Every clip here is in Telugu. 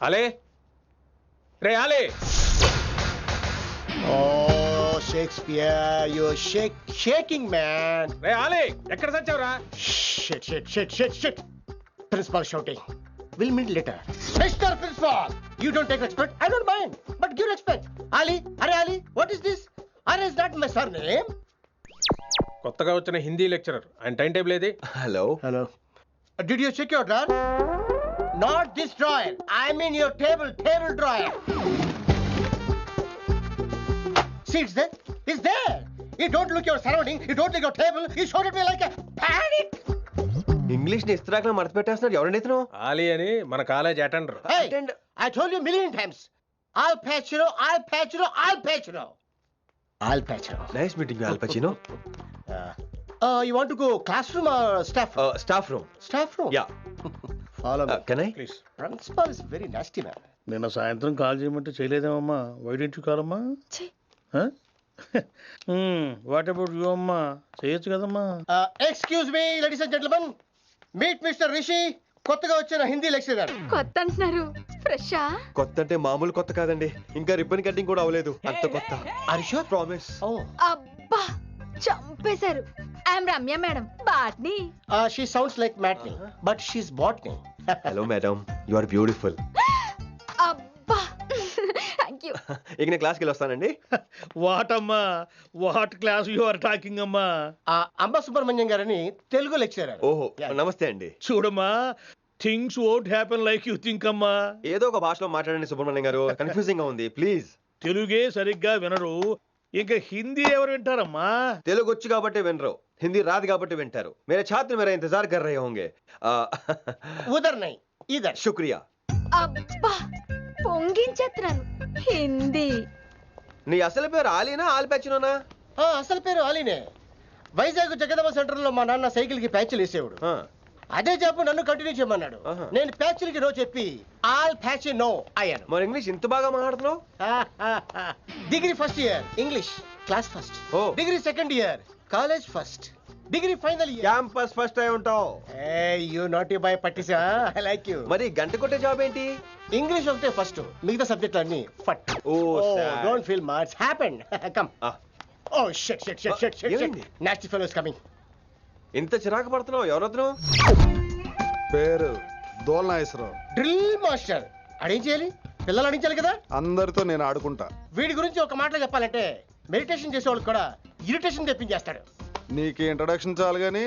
Ale ray Ale. Oh, Shakespeare, you're shaking, man. రే ఆలే ఎక్కడ చచ్చావురా? Shit. Principal shouting. We'll meet later. Mr. Principal, you don't take respect. I don't mind, but give respect. Ali, what is this? Ali is not my surname. కొత్తగా వచ్చిన హిందీ లెక్చరర్, ఆయన టైం టేబుల్ ఏది? Hello. Did you check your drawer? Not this drawer. I mean your table drawer. See, it's there. You don't look your surrounding. You don't look your table. You showed at me like a panic. English ని ఇస్త్రాకులో మడత పెట్టేస్తున్నాడు. ఎవరండి ఇతను? ఆలీ అని మన college attender. Hey, I told you a million times. I'll patch you. Nice meeting all పచినో. You want to go classroom or staff room? Staff room. Staff room? Yeah. Follow me. Can I? Please. Principal is very nasty, man. నిన్న సాయంత్రం కాల్ చేయమంటే చేయలేదేమమ్మా? వై డోంట్ యు కాల్ అమ్మా? వాట్ అబౌట్ యు అమ్మా? చేయొచ్చు కదమ్మా. Excuse me, ladies and gentlemen. Meet Mr. Rishi. కొత్తగా వచ్చిన హిందీ లెక్చరర్. కొత్త అంటున్నారు, ఫ్రెషా? కొత్త అంటే మామూలు కొత్త కాదండి, ఇంకా రిబ్బన్ కటింగ్ కూడా అవ్వలేదు, అంత కొత్త. Are you sure? Promise. Oh. అబ్బా చంపేశారు. I'm Ramya madam, botany. She sounds like Matney, but she's botany. Hello madam, you are beautiful. అబ్బా థ్యాంక్ యూ. ఇక నేను క్లాస్కి వెళ్ళి వస్తానండి. వాట్ అమ్మా, what class you are talking అమ్మా? అంబ సుబ్రహ్మణ్యం గారని తెలుగు లెక్చరర్. ఓహో, నమస్తే అండి. చూడమ్మా, things won't happen like you think అమ్మా. ఏదో ఒక భాషలో మాట్లాడండి సుబ్రహ్మణ్యం గారు, కన్ఫ్యూజింగ్ గా ఉంది, ప్లీజ్. తెలుగే సరిగ్గా వినరు, ఇంకా హిందీ ఎవరు వింటారమ్మా? తెలుగు వచ్చు కాబట్టి వినరు, హిందీ రాదు కాబట్టి వింటారు. మేరే ఛాత్ర మేరా ఇంతజార్ కర్ రహే హోంగే. ఉదర్ నై ఇదర్. శుక్రియా. అబ్బా పొంగించేస్తున్నాను. హిందీ. నీ అసలు పేరు ఆలీనా ఆల్పచ్చినోనా? అసలు పేరు ఆలీనే. వైజాగ్ జగదమ్మ సెంటర్ లో మా నాన్న సైకిల్ కి ప్యాచ్లు వేసేవాడు. అదే జాబ్ నన్ను కంటిన్యూ చేయమన్నాడు. నేను ప్యాచ్లకి నో చెప్పి ఆల్ ప్యాచ్ నో అయ్యాను. మరి ఇంగ్లీష్ ఇంత బాగా మాట్లాడుతున్నావు? Degree first year English class first. Degree second year college first. Degree final year campus first అయి ఉంటావు. యు నాట్ బాయ్ పట్టిసా. I like you. మరి గంట కొట్టే జాబ్ ఏంటి? ఇంగ్లీష్ ఒకటే ఫస్ట్, మిగతా సబ్జెక్టులు అన్ని ఫట్. Don't feel much happened. Come. Oh shit. Nasty fellows coming. ఇంత చిరాకు పడుతున్నావు, ఎవరొద్దు? పేరు దోల్నాగేశ్వరరావు. Drill master. అడేం చేయాలి? పిల్లలు అడించాలి కదా. అందరితో నేను ఆడుకుంటా. వీడి గురించి ఒక మాటలో చెప్పాలంటే మెడిటేషన్ చేసేవాళ్ళు కూడా ఇరిటేషన్ తెప్పించేస్తాడు. నీకు ఇంట్రడక్షన్ చాలు గానీ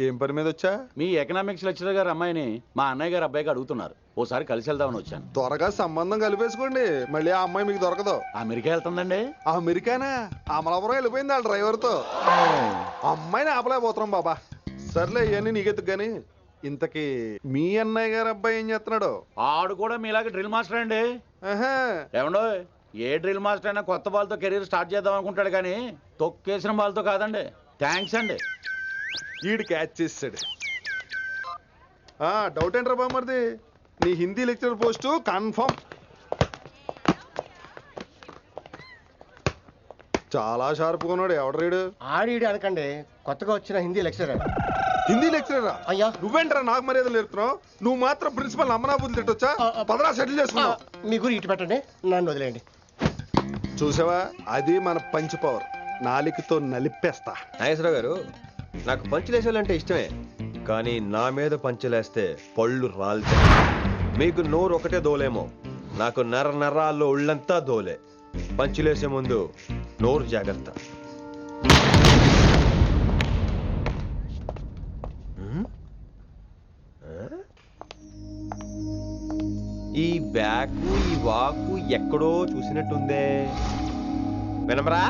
ఏం పని మీద వచ్చా? మీ ఎకనామిక్స్ లెక్చరర్ గారు అమ్మాయిని మా అన్నయ్య గారు అబ్బాయికి అడుగుతున్నారు, ఓసారి కలిసి వెళ్దామని వచ్చాను. త్వరగా సంబంధం కలిపేసుకోండి, మళ్ళీ ఆ అమ్మాయి మీకు దొరకదు. అమెరికా వెళ్తుందండి. అమెరికానా? అమలాపురం వెళ్ళిపోయింది వాళ్ళ డ్రైవర్ తో. అమ్మాయిని ఆపలేకపోతున్నాం బాబా. సర్లే ఇవన్నీ నీకెత్తుకు గాని, ఇంతకీ మీ అన్నయ్య గారు అబ్బాయి ఏం చేస్తున్నాడు? ఆడు కూడా మీలాగే డ్రిల్ మాస్టర్ అండి. ఏమండో, ఏ డ్రిల్ మాస్టర్ అయినా కొత్త బాల్తో కెరీర్ స్టార్ట్ చేద్దాం అనుకుంటాడు కానీ తొక్కేసిన బాల్తో కాదండి. థ్యాంక్స్ అండి. ఈడు క్యాచ్ చేసాడు. డౌట్ ఏంట్రా బామ్మర్ది, నీ హిందీ లెక్చరర్ పోస్టు కన్ఫర్మ్. చాలా షార్ప్గా ఉన్నాడు. ఎవడరీడు? ఆడీడు అనకండి, కొత్తగా వచ్చిన హిందీ లెక్చరర్. హిందీ లెక్చరరా? అయ్యా నువ్వేంట్రా నాకు మర్యాదలు నేర్పుతున్నావు? నువ్వు మాత్రం ప్రిన్సిపల్ అమ్మనాబుద్ధి తిట్టొచ్చా? పదరా సెటిల్ చేసుకున్నావు. మీ గురి ఇటు పెట్టండి, నన్ను వదిలేయండి. చూసావా, అది మన పంచ్ పవర్. నాలికతో నలిపేస్తా. నాగేశ్వరరావు గారు, నాకు పంచులేసాలంటే ఇష్టమే, కానీ నా మీద పంచులేస్తే పళ్ళు రాలుతాయి. మీకు నోరు ఒకటే దోలేమో, నాకు నరాల్లో ఒళ్ళంతా దోలే. పంచులేసే ముందు నోరు జాగ్రత్త. ఈ బ్యాకు ఈ వాకు ఎక్కడో చూసినట్టుందే. వినమరా?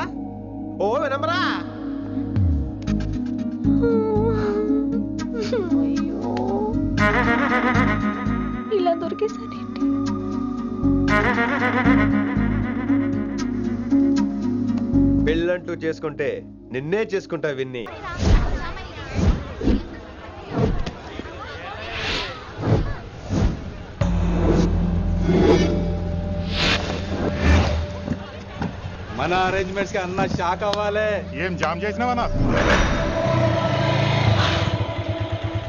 ఓ వినమరా? ఇలా దొరికేసానేంటి? పెళ్ళంటూ చేసుకుంటే నిన్నే చేసుకుంటా విన్ని. మన అరేంజ్మెంట్స్ కి అన్న షాక్ అవ్వాలి. ఏం జామ్ చేసినావా?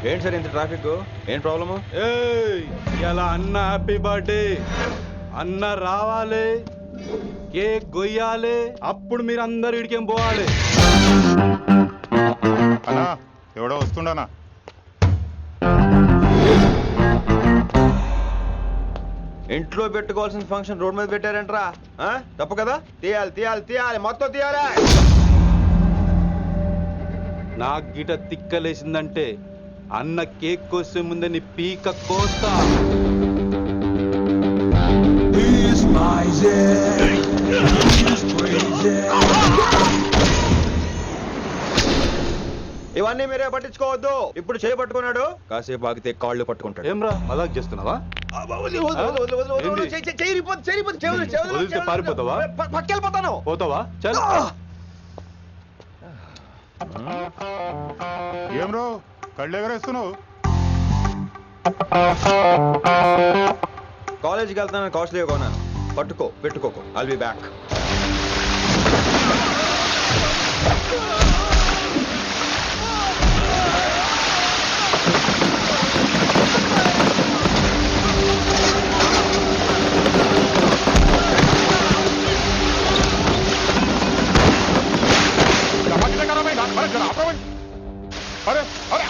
ఏంటి సార్ ఇంత ట్రాఫిక్? ఏం ప్రాబ్లము? ఏయ్ ఇలా అన్న హ్యాపీ బర్త్డే అన్న రావాలి, కేక్ గొయ్యాలి, అప్పుడు మీరు అందరు ఇడికేం పోవాలి. అన్నా ఎవడో వస్తుండనా? ఇంట్లో పెట్టుకోవాల్సిన ఫంక్షన్ రోడ్ మీద పెట్టారంట్రా. తప్పు కదా? తీయాలి తీయాలి తీయాలి, మొత్తం తీయాలి. నాకు గిట తిక్కలేసిందంటే అన్న కేక్ కోసే ముందే నీ పీక కోస్తా. ఇవన్నీ మీరే పట్టించుకోవద్దు. ఇప్పుడు చేయి పట్టుకున్నాడు, కాసేపు ఆగితే కాళ్ళు పట్టుకుంటాడు. ఏమ్రా మజాక్ చేస్తున్నావా? వదిలితే పారిపోతావా? పక్కెళ్ళిపోతాను. పోతావా? చల్. ఏం రో కళ్ళు ఎగరేస్తున్నావు? కాలేజీకి వెళ్తానని కాస్ట్లీగా కొన్నాను. పట్టుకో, పెట్టుకోకు. I'll be back. अरे अरे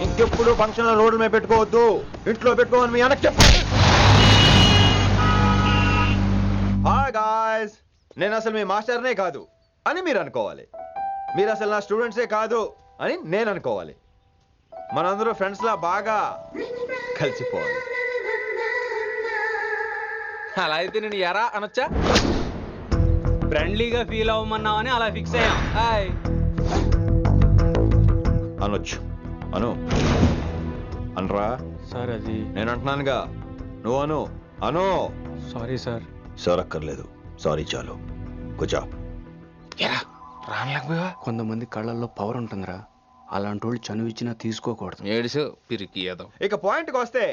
ఇంకెప్పుడు ఫంక్షన్ రోడ్డు మీద పెట్టుకోవద్దు, ఇంట్లో పెట్టుకోమని మీ అన్నకి చెప్పండి. హాయ్ గాయ్స్, నేను అసలు మీ మాస్టర్నే కాదు అని మీరు అనుకోవాలి. మీరు అసలు నా స్టూడెంట్సే కాదు అని నేను అనుకోవాలి. మనందరూ ఫ్రెండ్స్ లా బాగా కలిసిపోవాలి. అలా అయితే నేను ఎరా అనొచ్చా? ఫ్రెండ్లీగా ఫీల్ అవ్వమన్నావని అలా ఫిక్స్ అయ్యాం. హాయ్ అనొచ్చు. అను అనరా సార్. అది నేను అంటున్నానుగా, నువ్వు అను. అను. Sorry sir. సార్ అక్కర్లేదు, సారీ చాలు. కూర్చో. కొంతమంది కళ్ళల్లో పవర్ ఉంటుందిరా, అలాంటి వాళ్ళు చనువు ఇచ్చినా తీసుకోకూడదు. ఏడిసు పిరికి ఏదో. ఇక పాయింట్కి వస్తే,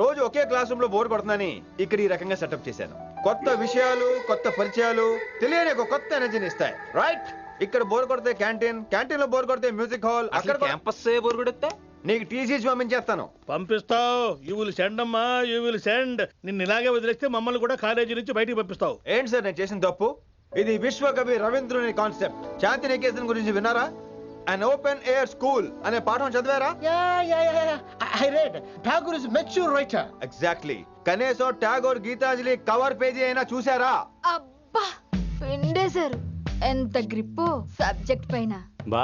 రోజు ఒకే క్లాస్ రూమ్ లో బోర్ కొడుతుందని ఇక్కడ ఈ రకంగా సెటప్ చేశాను. కొత్త విషయాలు, కొత్త పరిచయాలు తెలియని ఒక కొత్త ఎనర్జీని ఇస్తాయి. రైట్? ఇక్కడ బోర్ కొడితే క్యాంటీన్, క్యాంటీన్ లో బోర్ కొడితే మ్యూజిక్ హాల్, అక్కడ క్యాంపస్ బోర్ కొడితే నీకు టీసీస్ పంపించేస్తాను. పంపిస్తావు. యూ విల్ సెండ్ అమ్మా, యూ విల్ సెండ్. నిన్ను ఇలాగే వదిలేస్తే మమ్మల్ని కూడా కాలేజీ నుంచి బయటికి పంపిస్తావు. ఏంటి సార్ నేను చేసిన తప్పు? ఇది విశ్వకవి రవీంద్రుని కాన్సెప్ట్. శాంతి నికేతన్ గురించి విన్నారా? అన్ ఓపెన్ ఎయిర్ స్కూల్ అనే పాఠం చదివారా? I read. Tagore is a mature writer. Exactly. కనీసం టాగోర్ గీతాంజలి కవర్ పేజీ అయినా చూసారా? అబ్బా పిండేశారు. ఎంత గ్రిప్పు సబ్జెక్ట్ పైన. బా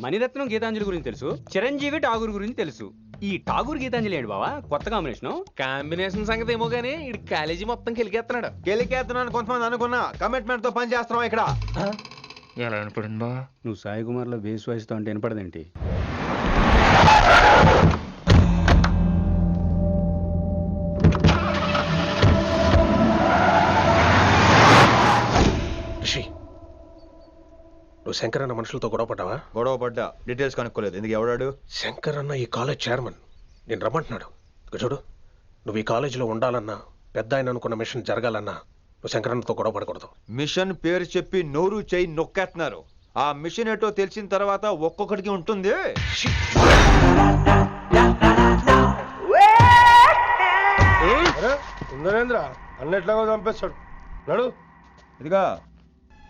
మణిరత్నం గీతాంజలి గురించి తెలుసు, చిరంజీవి ఠాగూర్ గురించి తెలుసు. ఈ ఠాగూర్ గీతాంజలి ఏంటి బావా కొత్త కాంబినేషన్ సంగతి ఏమో గానీ ఇడు కాలేజీ మొత్తం కెలికేస్తున్నాడు. గెలికేస్తున్నాను కొంతమంది అనుకున్నా, కమిట్మెంట్ తో పని చేస్తున్నాం ఇక్కడ. ఎలా అనిపడింది బా? నువ్వు సాయి కుమార్ లో బేస్ వాయిస్ తో అంటే వినపడదేంటి? రిషి, నువ్వు శంకర్ అన్న మనుషులతో గొడవ పడ్డావా? గొడవ పడ్డా, డీటెయిల్స్ కనుక్కోలేదు. ఎందుకు? ఎవడాడు? శంకర్ అన్న ఈ కాలేజ్ చైర్మన్. నేను రమ్మంటున్నాడు. ఇక చూడు, నువ్వు ఈ కాలేజీలో ఉండాలన్నా, పెద్ద ఆయన అనుకున్న మిషన్ జరగాలన్నా నువ్వు శంకర్ అన్నతో గొడవ పడకూడదు. మిషన్ పేరు చెప్పి నోరు చేయి నొక్కేస్తున్నారు. ఆ మిషన్ ఏంటో తెలిసిన తర్వాత ఒక్కొక్కడికి ఉంటుంది. ఉందరేంద్ర అన్నెట్లాగో చంపేస్తాడు. నడు. ఇదిగా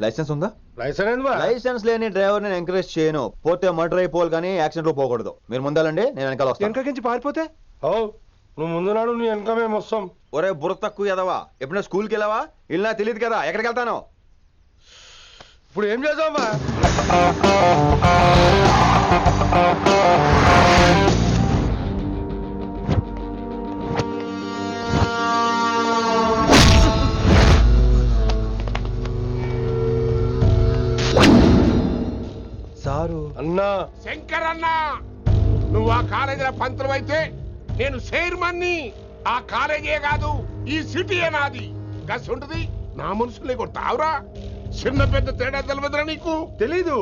లైసెన్స్ ఉందా? లైసెన్స్ లైసెన్స్ లేని డ్రైవర్ నేను ఎంకరేజ్ చేయను. పోతే మర్డర్ అయిపోవాలి కానీ యాక్సిడెంట్ లో పోకూడదు. మీరు ముందాలండి, నేను వెనకాల వస్తాను. వెనకకించి పారిపోతే నువ్వు ముందు నాడు నీ వెనక మేము వస్తాం. ఒరే బుర్ర తక్కువ ఎదవా, ఎప్పుడైనా స్కూల్కి వెళ్ళావా? ఇలా తెలియదు కదా ఎక్కడికి వెళ్తానో. ఇప్పుడు ఏం చేద్దామా? సారు అన్నా శంకర్ అన్నా, నువ్వు ఆ కాలేజీలో పంతులు అయితే నేను చైర్మన్ని. ఆ కాలేజీ కాదు, ఈ సిటీ నాది. గస్ ఉంటుంది నా మనుషుల్ని కొడతావురా? చిన్న పెద్ద తేడా తెలవదురా నీకు? తెలీదు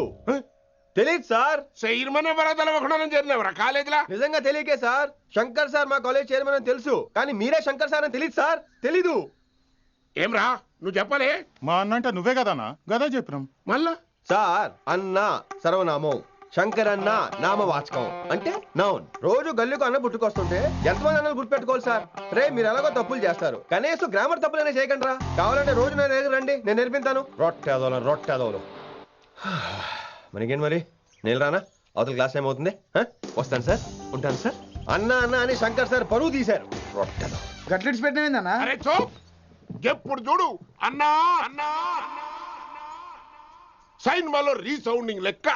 తెలీదు సార్. చైర్మన్ ఎవరో తెలవకుండా చేరినవరా కాలేజీలో? నిజంగా తెలియకే సార్. శంకర్ సార్ మా కాలేజ్ చైర్మన్ అని తెలుసు, కానీ మీరే శంకర్ సార్ అని తెలియదు సార్. తెలీదు. ఏమ్రా నువ్వు చెప్పలే? మా అన్న అంటే నువ్వే కదన్నా, గదా చెప్పినాం. మళ్ళా సార్ అన్న సర్వనామం, శంకర్ అన్న నామవాచకం అంటే నౌన్. రోజు గల్లుకు అన్న పుట్టుకొస్తుంటే ఎంతమంది అన్నలు గుర్తుపెట్టుకోవాలి సార్? రే మీరు ఎలాగో తప్పులు చేస్తారు, కనీసం గ్రామర్ తప్పులనే చేయకండి రా. కావాలంటే రోజు నా దగ్గర రండి, నేను నేర్పిస్తాను. రొట్టెదోలు మనకేంటి మరి? నేను రానా? అవతల క్లాస్ టైం అవుతుంది. వస్తాను సార్, ఉంటాను సార్. అన్న అన్న అని శంకర్ సార్ పరువు తీశారు. రొట్టెదో గట్లెట్స్ పెట్టినా. అరే చో, ఎప్పుడు చూడు అన్నా అన్నా సైన్ మాలో రీసౌండింగ్ లెక్క.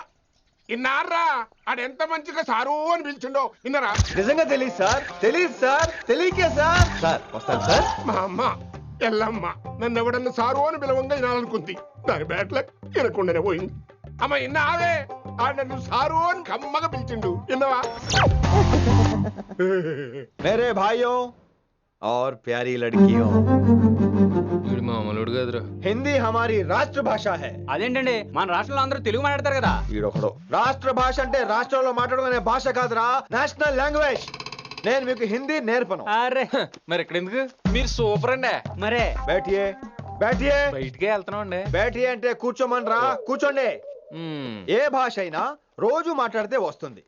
ఇన్నారా ఆడెంత మంచిగా సారు అని పిలిచిండో ఇన్నరా? నిజంగా తెలియదు సార్, తెలియదు సార్, తెలియకే సార్. సార్ వస్తాను సార్. మా అమ్మ ఎల్లమ్మ నన్ను ఎవడన్నా సారు అని పిలవంగా వినాలనుకుంది. దాని బ్యాట్ల వినకుండానే పోయింది. అమ్మ ఇన్నావే, ఆడ నన్ను సారు అని కమ్మగా పిలిచిండు, విన్నవా? मेरे भाइयों और प्यारी लड़कियों, हिंदी हमारी రాష్ట్ర భాష है. అదేంటండి మన రాష్ట్రంలో అందరూ తెలుగు మాట్లాడతారు కదా. ఈడొకడు రాష్ట్ర భాష అంటే రాష్ట్రంలో మాట్లాడుకునే భాష కాదురా, నేషనల్ లాంగ్వేజ్. నేను మీకు హిందీ నేర్పను. అరే మరి ఇక్కడ ఎందుకు? మీరు సూపర్ అండి. మరే బైఠియే బైఠియే బయటికే వెళ్తున్నాం అండి. బైఠియే అంటే కూర్చోమనరా, కూర్చోండి. ఏ భాష అయినా రోజు మాట్లాడితే వస్తుంది.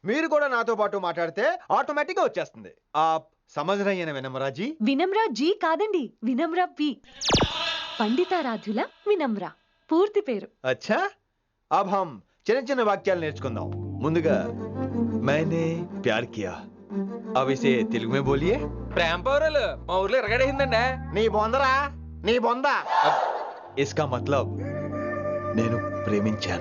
మీరు కూడా నాతో పాటు మాట్లాడితే ఆటోమేటిక్ గా వచ్చేస్తుంది. ఆప్ సమझ रही हैं ना विनम्रा जी? వినమ్రా జీ కాదండి, వినమ్రా పి. పండితారాధ్యుల వినమ్ర పూర్తి పేరు. अच्छा अब हम చిన్న చిన్న వాక్యాలు నేర్చుకుందాం. ముందుగా मैंने प्यार किया. अब इसे తెలుగు में बोलिए. ప్రేమ పౌరాలు మా ఊర్లో ఎరగడేసిందండి. నీ బొందరా, నీ బొంద. इसका मतलब నేను ప్రేమించాను.